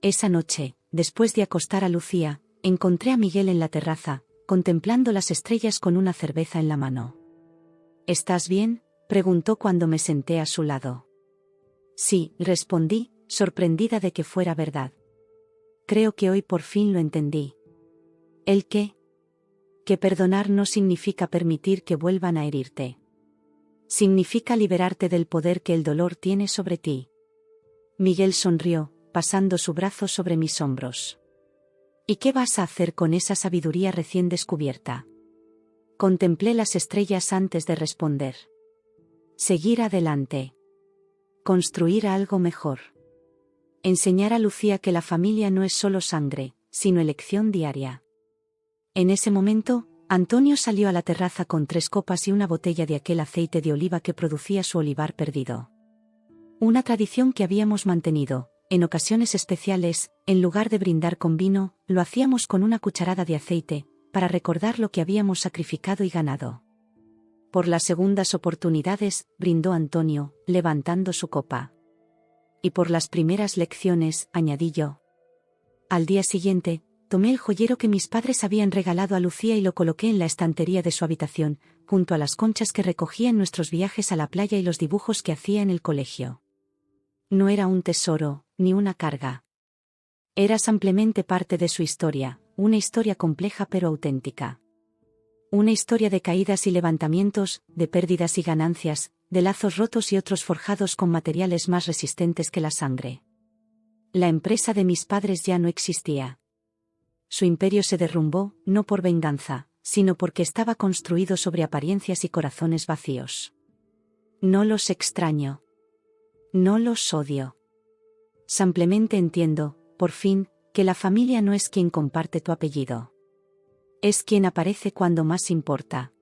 Esa noche, después de acostar a Lucía, encontré a Miguel en la terraza, contemplando las estrellas con una cerveza en la mano. «¿Estás bien?», preguntó cuando me senté a su lado. «Sí», respondí, sorprendida de que fuera verdad. «Creo que hoy por fin lo entendí». «¿El qué?». «Que perdonar no significa permitir que vuelvan a herirte. Significa liberarte del poder que el dolor tiene sobre ti». Miguel sonrió, pasando su brazo sobre mis hombros. «¿Y qué vas a hacer con esa sabiduría recién descubierta?». Contemplé las estrellas antes de responder. «Seguir adelante. Construir algo mejor. Enseñar a Lucía que la familia no es solo sangre, sino elección diaria». En ese momento, Antonio salió a la terraza con 3 copas y una botella de aquel aceite de oliva que producía su olivar perdido. Una tradición que habíamos mantenido. En ocasiones especiales, en lugar de brindar con vino, lo hacíamos con una cucharada de aceite, para recordar lo que habíamos sacrificado y ganado. Por las segundas oportunidades, brindó Antonio, levantando su copa. Y por las primeras lecciones, añadí yo. Al día siguiente, tomé el joyero que mis padres habían regalado a Lucía y lo coloqué en la estantería de su habitación, junto a las conchas que recogía en nuestros viajes a la playa y los dibujos que hacía en el colegio. No era un tesoro, ni una carga. Era simplemente parte de su historia, una historia compleja pero auténtica. Una historia de caídas y levantamientos, de pérdidas y ganancias, de lazos rotos y otros forjados con materiales más resistentes que la sangre. La empresa de mis padres ya no existía. Su imperio se derrumbó, no por venganza, sino porque estaba construido sobre apariencias y corazones vacíos. No los extraño. No los odio. Simplemente entiendo, por fin, que la familia no es quien comparte tu apellido. Es quien aparece cuando más importa.